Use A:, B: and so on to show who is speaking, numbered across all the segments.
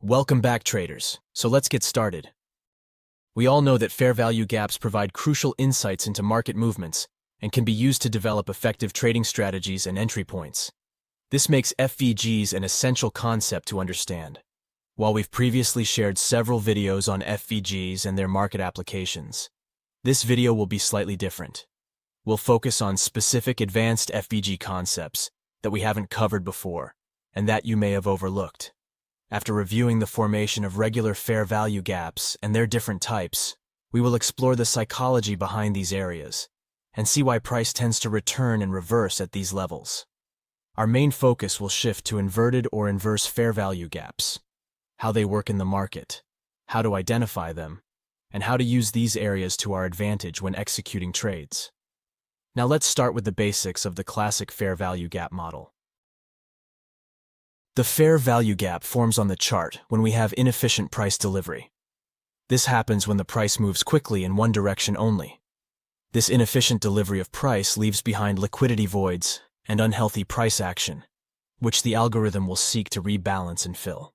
A: Welcome back, traders. So let's get started. We all know that fair value gaps provide crucial insights into market movements and can be used to develop effective trading strategies and entry points. This makes FVGs an essential concept to understand. While we've previously shared several videos on FVGs and their market applications, this video will be slightly different. We'll focus on specific advanced FVG concepts that we haven't covered before and that you may have overlooked. After reviewing the formation of regular fair value gaps and their different types, we will explore the psychology behind these areas and see why price tends to return and reverse at these levels. Our main focus will shift to inverted or inverse fair value gaps, how they work in the market, how to identify them, and how to use these areas to our advantage when executing trades. Now let's start with the basics of the classic fair value gap model. The fair value gap forms on the chart when we have inefficient price delivery. This happens when the price moves quickly in one direction only. This inefficient delivery of price leaves behind liquidity voids and unhealthy price action, which the algorithm will seek to rebalance and fill.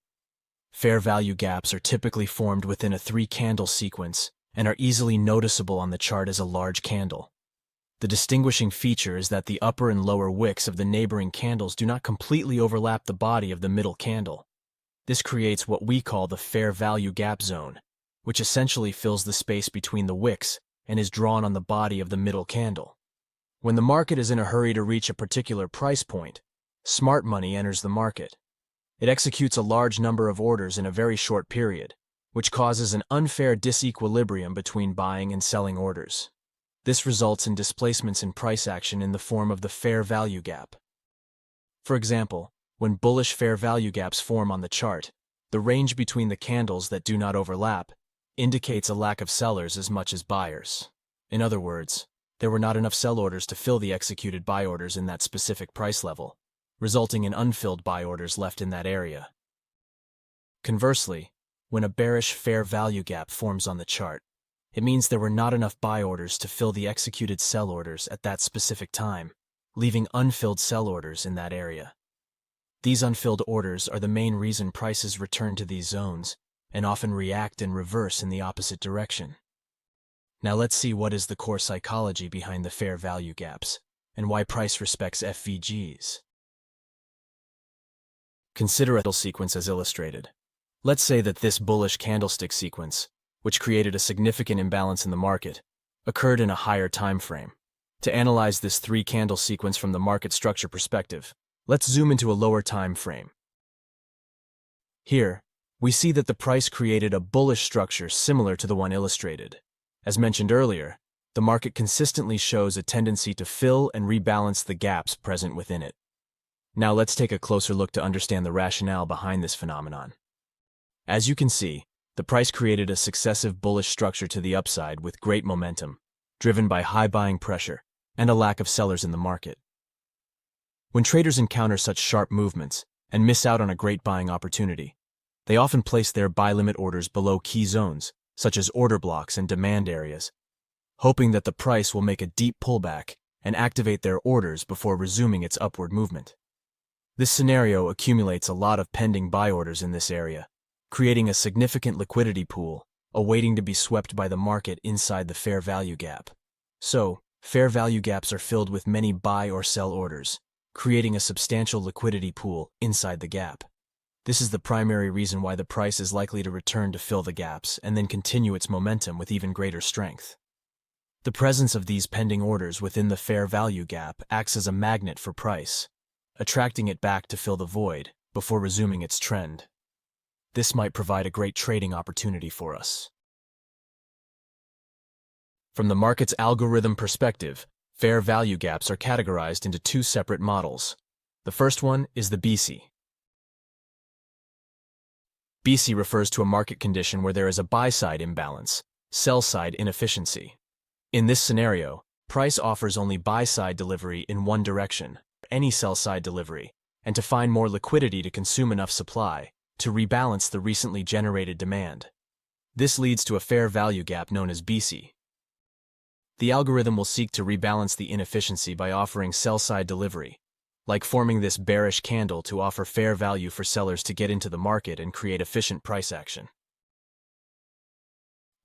A: Fair value gaps are typically formed within a 3-candle sequence and are easily noticeable on the chart as a large candle. The distinguishing feature is that the upper and lower wicks of the neighboring candles do not completely overlap the body of the middle candle. This creates what we call the fair value gap zone, which essentially fills the space between the wicks and is drawn on the body of the middle candle. When the market is in a hurry to reach a particular price point, smart money enters the market. It executes a large number of orders in a very short period, which causes an unfair disequilibrium between buying and selling orders. This results in displacements in price action in the form of the fair value gap. For example, when bullish fair value gaps form on the chart, the range between the candles that do not overlap indicates a lack of sellers as much as buyers. In other words, there were not enough sell orders to fill the executed buy orders in that specific price level, resulting in unfilled buy orders left in that area. Conversely, when a bearish fair value gap forms on the chart, it means there were not enough buy orders to fill the executed sell orders at that specific time, leaving unfilled sell orders in that area. These unfilled orders are the main reason prices return to these zones and often react and reverse in the opposite direction. Now let's see what is the core psychology behind the fair value gaps and why price respects FVGs. Consider a sequence as illustrated. Let's say that this bullish candlestick sequence, which created a significant imbalance in the market, occurred in a higher time frame. To analyze this 3-candle sequence from the market structure perspective, let's zoom into a lower time frame. Here, we see that the price created a bullish structure similar to the one illustrated. As mentioned earlier, the market consistently shows a tendency to fill and rebalance the gaps present within it. Now let's take a closer look to understand the rationale behind this phenomenon. As you can see, the price created a successive bullish structure to the upside with great momentum, driven by high buying pressure and a lack of sellers in the market. When traders encounter such sharp movements and miss out on a great buying opportunity, they often place their buy limit orders below key zones, such as order blocks and demand areas, hoping that the price will make a deep pullback and activate their orders before resuming its upward movement. This scenario accumulates a lot of pending buy orders in this area, creating a significant liquidity pool, awaiting to be swept by the market inside the fair value gap. So, fair value gaps are filled with many buy or sell orders, creating a substantial liquidity pool inside the gap. This is the primary reason why the price is likely to return to fill the gaps and then continue its momentum with even greater strength. The presence of these pending orders within the fair value gap acts as a magnet for price, attracting it back to fill the void before resuming its trend. This might provide a great trading opportunity for us. From the market's algorithm perspective, fair value gaps are categorized into 2 separate models. The first one is the BC. BC refers to a market condition where there is a buy-side imbalance, sell-side inefficiency. In this scenario, price offers only buy-side delivery in one direction, any sell-side delivery, and to find more liquidity to consume enough supply to rebalance the recently generated demand. This leads to a fair value gap known as BC. The algorithm will seek to rebalance the inefficiency by offering sell-side delivery, like forming this bearish candle to offer fair value for sellers to get into the market and create efficient price action.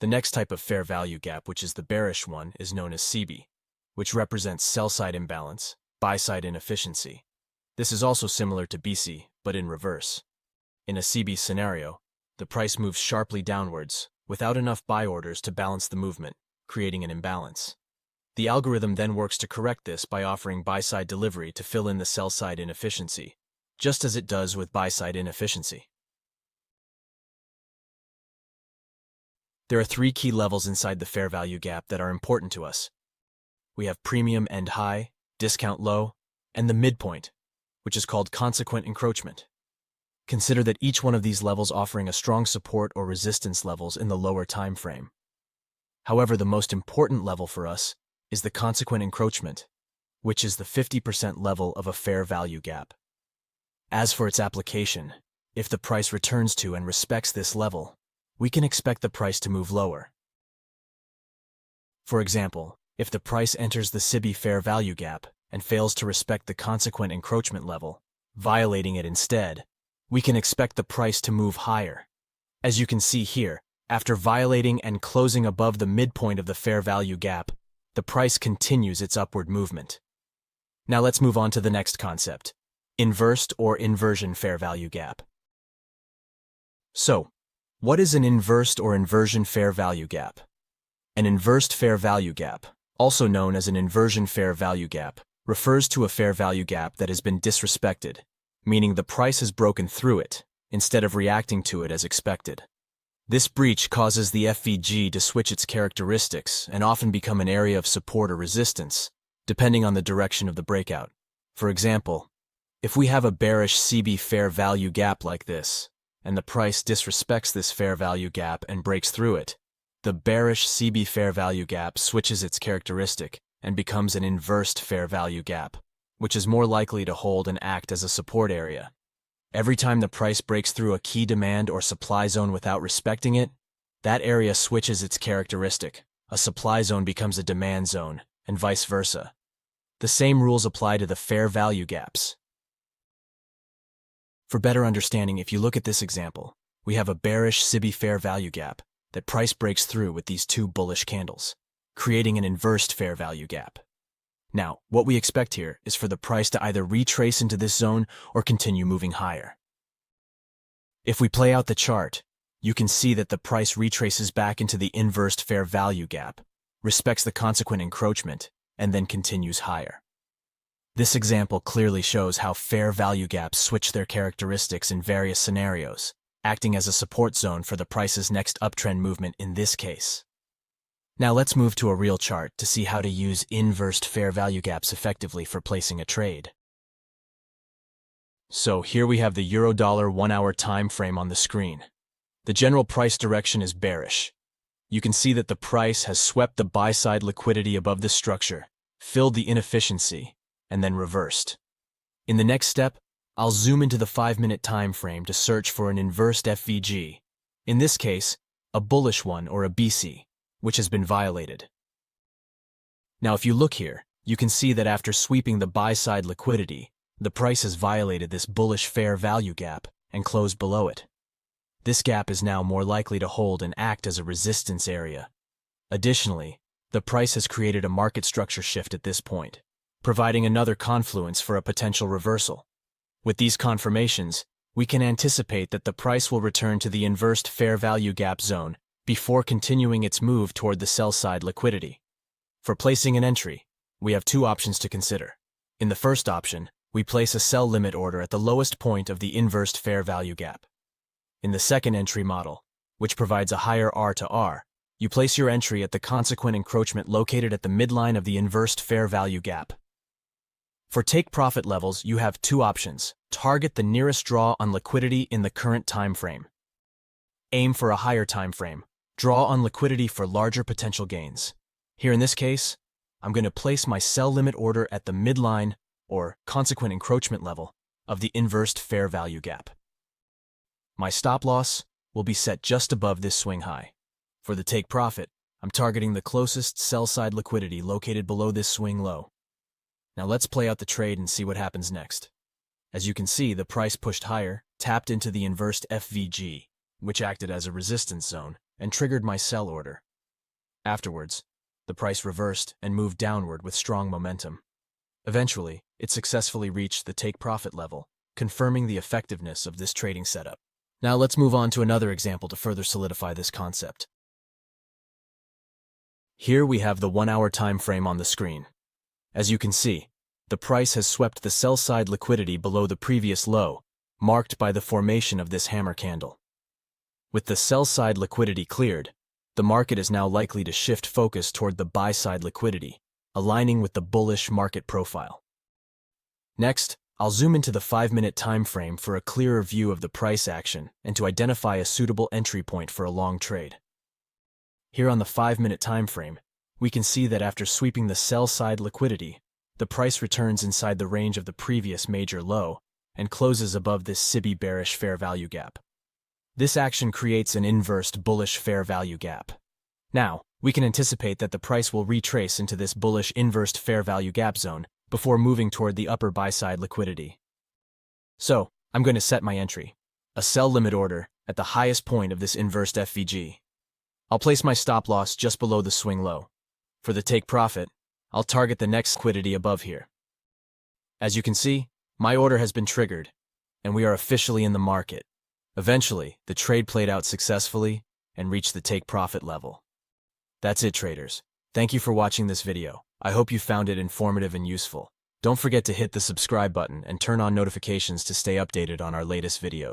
A: The next type of fair value gap, which is the bearish one, is known as CB, which represents sell-side imbalance, buy-side inefficiency. This is also similar to BC, but in reverse. In a CB scenario, the price moves sharply downwards, without enough buy orders to balance the movement, creating an imbalance. The algorithm then works to correct this by offering buy-side delivery to fill in the sell-side inefficiency, just as it does with buy-side inefficiency. There are three key levels inside the fair value gap that are important to us. We have premium end high, discount low, and the midpoint, which is called consequent encroachment. Consider that each one of these levels offering a strong support or resistance levels in the lower time frame. However, the most important level for us is the consequent encroachment, which is the 50% level of a fair value gap. As for its application, if the price returns to and respects this level, we can expect the price to move lower. For example, if the price enters the CB fair value gap and fails to respect the consequent encroachment level, violating it instead, we can expect the price to move higher. As you can see here, after violating and closing above the midpoint of the fair value gap, the price continues its upward movement. Now let's move on to the next concept, inversed or inversion fair value gap. So, what is an inversed or inversion fair value gap? An inversed fair value gap, also known as an inversion fair value gap, refers to a fair value gap that has been disrespected, meaning the price has broken through it, instead of reacting to it as expected. This breach causes the IFVG to switch its characteristics and often become an area of support or resistance, depending on the direction of the breakout. For example, if we have a bearish CB fair value gap like this, and the price disrespects this fair value gap and breaks through it, the bearish CB fair value gap switches its characteristic and becomes an inversed fair value gap, which is more likely to hold and act as a support area. Every time the price breaks through a key demand or supply zone without respecting it, that area switches its characteristic. A supply zone becomes a demand zone, and vice versa. The same rules apply to the fair value gaps. For better understanding, if you look at this example, we have a bearish CB fair value gap that price breaks through with these two bullish candles, creating an inversed fair value gap. Now, what we expect here is for the price to either retrace into this zone or continue moving higher. If we play out the chart, you can see that the price retraces back into the inversed fair value gap, respects the consequent encroachment, and then continues higher. This example clearly shows how fair value gaps switch their characteristics in various scenarios, acting as a support zone for the price's next uptrend movement in this case. Now let's move to a real chart to see how to use inversed fair value gaps effectively for placing a trade. So here we have the euro-dollar 1-hour time frame on the screen. The general price direction is bearish. You can see that the price has swept the buy-side liquidity above the structure, filled the inefficiency, and then reversed. In the next step, I'll zoom into the 5-minute time frame to search for an inversed FVG, in this case, a bullish one or a BC, which has been violated. Now if you look here, you can see that after sweeping the buy-side liquidity, the price has violated this bullish fair value gap and closed below it. This gap is now more likely to hold and act as a resistance area. Additionally, the price has created a market structure shift at this point, providing another confluence for a potential reversal. With these confirmations, we can anticipate that the price will return to the inversed fair value gap zone before continuing its move toward the sell-side liquidity. For placing an entry, we have two options to consider. In the first option, we place a sell limit order at the lowest point of the inversed fair value gap. In the second entry model, which provides a higher R to R, you place your entry at the consequent encroachment located at the midline of the inversed fair value gap. For take profit levels, you have two options. Target the nearest draw on liquidity in the current time frame. Aim for a higher time frame. Draw on liquidity for larger potential gains. Here in this case, I'm going to place my sell limit order at the midline, or consequent encroachment level, of the inversed fair value gap. My stop loss will be set just above this swing high. For the take profit, I'm targeting the closest sell-side liquidity located below this swing low. Now let's play out the trade and see what happens next. As you can see, the price pushed higher, tapped into the inverse IFVG, which acted as a resistance zone, and triggered my sell order. Afterwards, the price reversed and moved downward with strong momentum. Eventually, it successfully reached the take-profit level, confirming the effectiveness of this trading setup. Now let's move on to another example to further solidify this concept. Here we have the 1-hour time frame on the screen. As you can see, the price has swept the sell-side liquidity below the previous low, marked by the formation of this hammer candle. With the sell-side liquidity cleared, the market is now likely to shift focus toward the buy-side liquidity, aligning with the bullish market profile. Next, I'll zoom into the 5-minute time frame for a clearer view of the price action and to identify a suitable entry point for a long trade. Here on the 5-minute time frame, we can see that after sweeping the sell-side liquidity, the price returns inside the range of the previous major low and closes above this SIBI bearish fair value gap. This action creates an inversed bullish fair value gap. Now, we can anticipate that the price will retrace into this bullish inversed fair value gap zone before moving toward the upper buy-side liquidity. So, I'm going to set my entry, a sell limit order, at the highest point of this inversed FVG. I'll place my stop loss just below the swing low. For the take profit, I'll target the next liquidity above here. As you can see, my order has been triggered, and we are officially in the market. Eventually, the trade played out successfully and reached the take profit level. That's it, traders. Thank you for watching this video. I hope you found it informative and useful. Don't forget to hit the subscribe button and turn on notifications to stay updated on our latest videos.